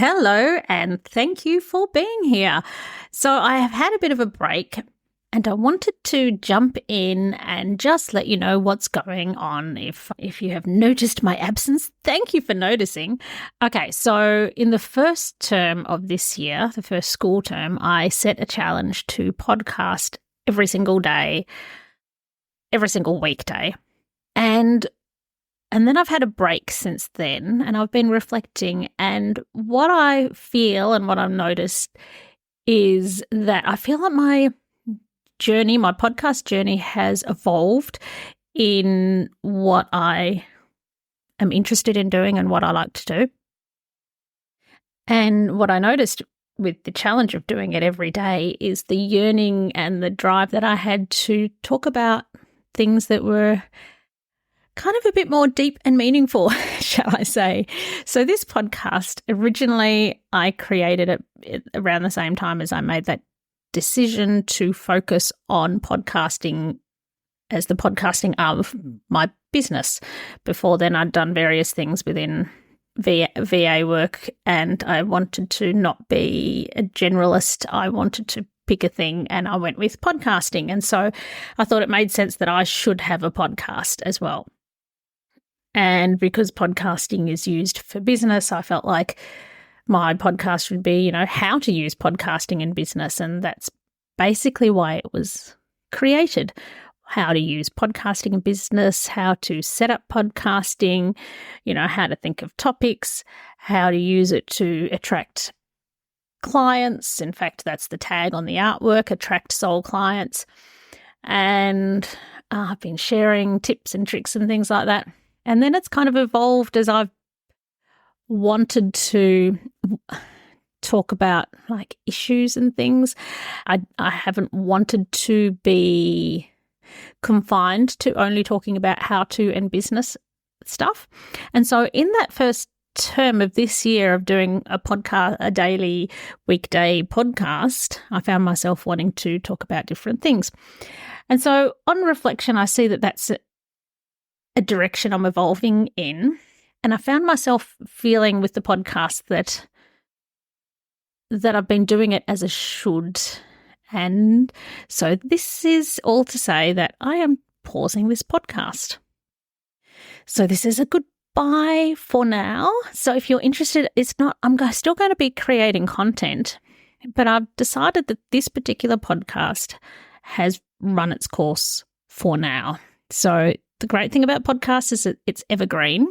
Hello, and thank you for being here. So I have had a bit of a break, and I wanted to jump in and just let you know what's going on. If you have noticed my absence, thank you for noticing. Okay, so in the first term of this year, the first school term, I set a challenge to podcast every single day, every single weekday. And then I've had a break since then, and I've been reflecting, and what I feel and what I've noticed is that I feel like my podcast journey has evolved in what I am interested in doing and what I like to do. And what I noticed with the challenge of doing it every day is the yearning and the drive that I had to talk about things that were kind of a bit more deep and meaningful, shall I say. So this podcast, originally I created it around the same time as I made that decision to focus on podcasting as the podcasting arm of my business. Before then, I'd done various things within VA work, and I wanted to not be a generalist. I wanted to pick a thing, and I went with podcasting. And so I thought it made sense that I should have a podcast as well. And because podcasting is used for business, I felt like my podcast would be, how to use podcasting in business. And that's basically why it was created. How to use podcasting in business, how to set up podcasting, how to think of topics, how to use it to attract clients. In fact, that's the tag on the artwork, attract soul clients. And I've been sharing tips and tricks and things like that. And then it's kind of evolved as I've wanted to talk about like issues and things. I haven't wanted to be confined to only talking about how-to and business stuff. And so in that first term of this year of doing a daily weekday podcast, I found myself wanting to talk about different things. And so on reflection, I see that that's a direction I'm evolving in. And I found myself feeling with the podcast that I've been doing it as a should. And so this is all to say that I am pausing this podcast. So this is a goodbye for now. So if you're interested, I'm still going to be creating content, but I've decided that this particular podcast has run its course for now. So the great thing about podcasts is that it's evergreen.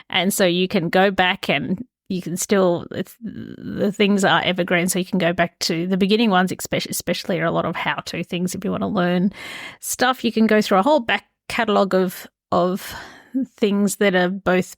And so you can go back and you can still, the things are evergreen. So you can go back to the beginning ones, especially are a lot of how-to things. If you want to learn stuff, you can go through a whole back catalogue of things that are both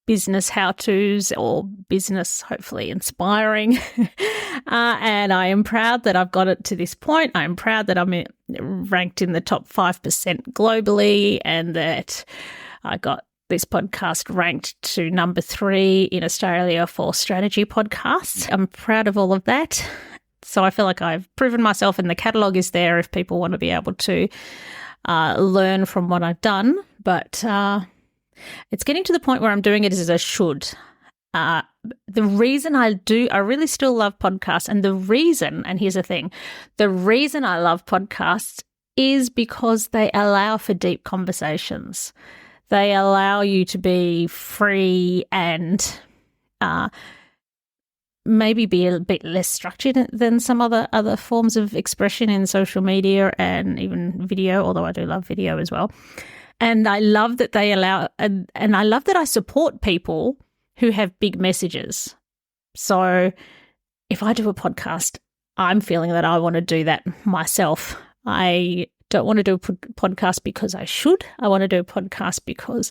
business how-tos or business, hopefully, inspiring. And I am proud that I've got it to this point. I'm proud that I'm ranked in the top 5% globally and that I got this podcast ranked to number 3 in Australia for strategy podcasts. I'm proud of all of that. So I feel like I've proven myself and the catalogue is there if people want to be able to learn from what I've done. But it's getting to the point where I'm doing it as a should. The reason I really still love podcasts, and here's the thing, the reason I love podcasts is because they allow for deep conversations. They allow you to be free and maybe be a bit less structured than some other forms of expression in social media and even video, although I do love video as well. And I love that they allow, and I love that I support people who have big messages. So if I do a podcast, I'm feeling that I want to do that myself. I don't want to do a podcast because I should. I want to do a podcast because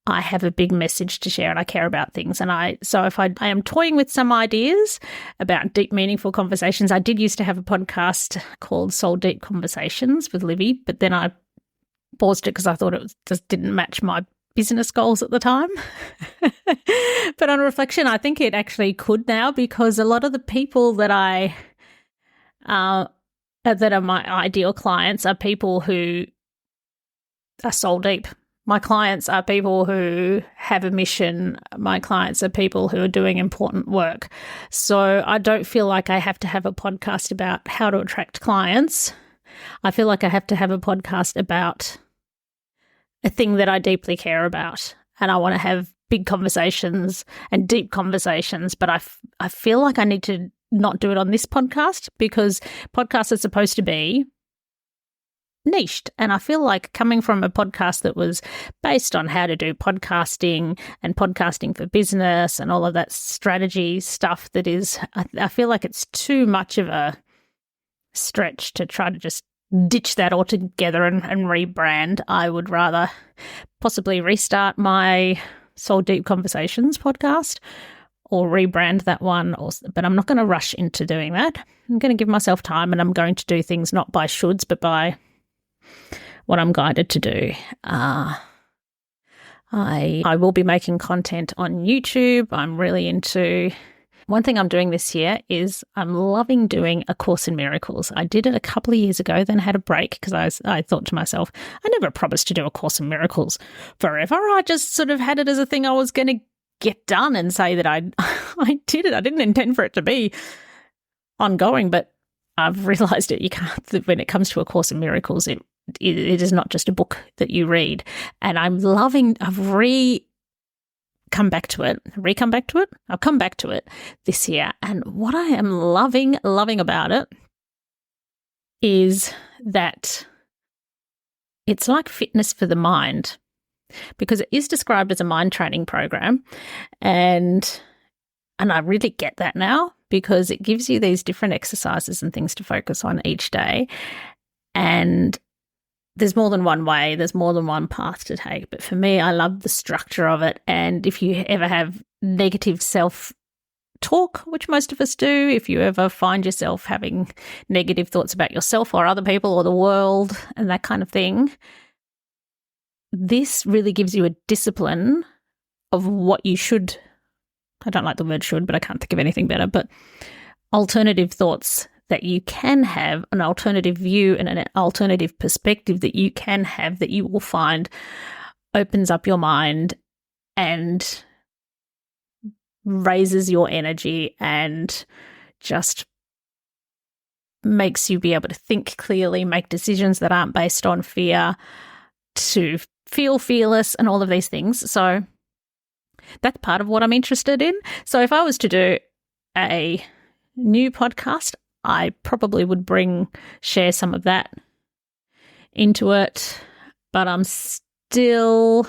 I have a big message to share and I care about things. And I am toying with some ideas about deep, meaningful conversations. I did used to have a podcast called Soul Deep Conversations with Livy, but then I paused it because I thought it just didn't match my business goals at the time. But on reflection, I think it actually could now, because a lot of the people that that are my ideal clients are people who are soul deep. My clients are people who have a mission. My clients are people who are doing important work. So I don't feel like I have to have a podcast about how to attract clients. I feel like I have to have a podcast about a thing that I deeply care about. And I want to have big conversations and deep conversations. But I feel like I need to not do it on this podcast, because podcasts are supposed to be niched. And I feel like coming from a podcast that was based on how to do podcasting and podcasting for business and all of that strategy stuff, that is, I feel like it's too much of a stretch to try to just ditch that altogether and rebrand. I would rather possibly restart my Soul Deep Conversations podcast or rebrand that one, but I'm not going to rush into doing that. I'm going to give myself time, and I'm going to do things not by shoulds, but by what I'm guided to do. I will be making content on YouTube. I'm really into... One thing I'm doing this year is I'm loving doing A Course in Miracles. I did it a couple of years ago, then had a break because I thought to myself, I never promised to do A Course in Miracles forever. I just sort of had it as a thing I was going to get done and say that I did it. I didn't intend for it to be ongoing, but I've realized it. You can't, when it comes to A Course in Miracles, it is not just a book that you read. And I've come back to it. I've come back to it this year. And what I am loving about it is that it's like fitness for the mind, because it is described as a mind training program. And I really get that now, because it gives you these different exercises and things to focus on each day. And there's more than one way, there's more than one path to take. But for me, I love the structure of it. And if you ever have negative self-talk, which most of us do, if you ever find yourself having negative thoughts about yourself or other people or the world and that kind of thing, this really gives you a discipline of what you should, I don't like the word should, but I can't think of anything better, but alternative thoughts that you can have, an alternative view and an alternative perspective that you can have, that you will find opens up your mind and raises your energy and just makes you be able to think clearly, make decisions that aren't based on fear, to feel fearless and all of these things. So that's part of what I'm interested in. So if I was to do a new podcast, I probably would share some of that into it, but I'm still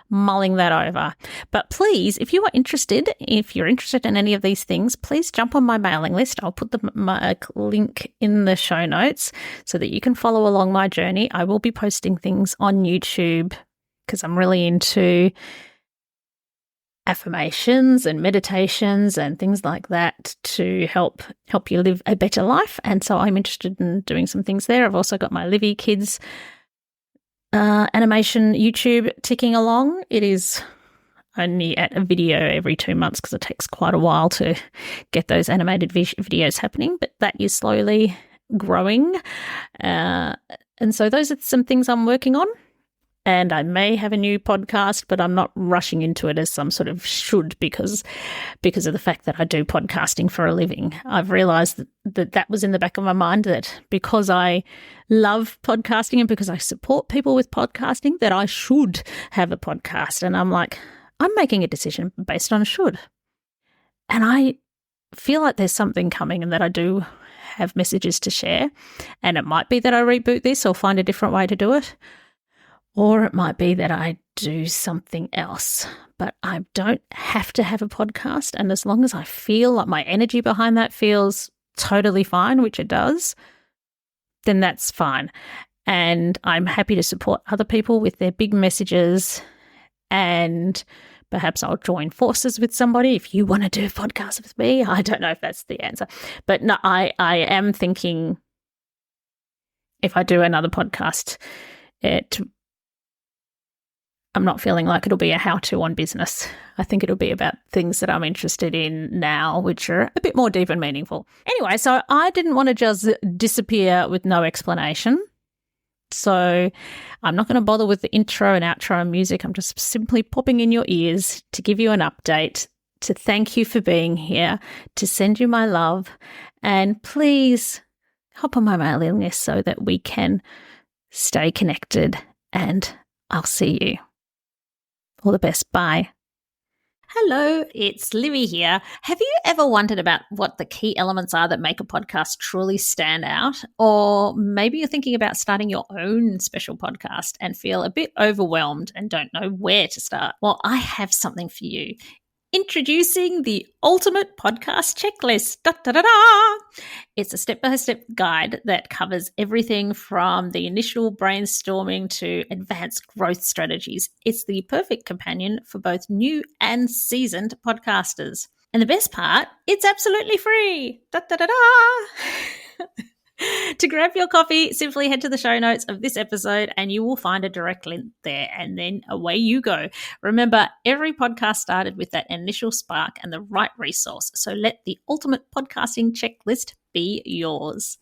mulling that over. But please, if you're interested in any of these things, please jump on my mailing list. I'll put my link in the show notes so that you can follow along my journey. I will be posting things on YouTube because I'm really into affirmations and meditations and things like that to help you live a better life. And so I'm interested in doing some things there. I've also got my Livy Kids animation YouTube ticking along. It is only at a video every 2 months because it takes quite a while to get those animated videos happening, but that is slowly growing. And so those are some things I'm working on. And I may have a new podcast, but I'm not rushing into it as some sort of should because of the fact that I do podcasting for a living. I've realized that was in the back of my mind, that because I love podcasting and because I support people with podcasting, that I should have a podcast. And I'm like, I'm making a decision based on a should. And I feel like there's something coming and that I do have messages to share. And it might be that I reboot this or find a different way to do it. Or it might be that I do something else, but I don't have to have a podcast. And as long as I feel like my energy behind that feels totally fine, which it does, then that's fine. And I'm happy to support other people with their big messages. And perhaps I'll join forces with somebody if you want to do a podcast with me. I don't know if that's the answer. But no, I am thinking if I do another podcast, I'm not feeling like it'll be a how-to on business. I think it'll be about things that I'm interested in now, which are a bit more deep and meaningful. Anyway, so I didn't want to just disappear with no explanation. So I'm not going to bother with the intro and outro music. I'm just simply popping in your ears to give you an update, to thank you for being here, to send you my love. And please hop on my mailing list so that we can stay connected, and I'll see you. All the best. Bye. Hello, it's Livy here. Have you ever wondered about what the key elements are that make a podcast truly stand out? Or maybe you're thinking about starting your own special podcast and feel a bit overwhelmed and don't know where to start? Well, I have something for you. Introducing the ultimate podcast checklist. Da, da, da, da. It's a step-by-step guide that covers everything from the initial brainstorming to advanced growth strategies. It's the perfect companion for both new and seasoned podcasters. And the best part, it's absolutely free. Da, da, da, da. To grab your copy, simply head to the show notes of this episode and you will find a direct link there, and then away you go. Remember, every podcast started with that initial spark and the right resource. So let the ultimate podcasting checklist be yours.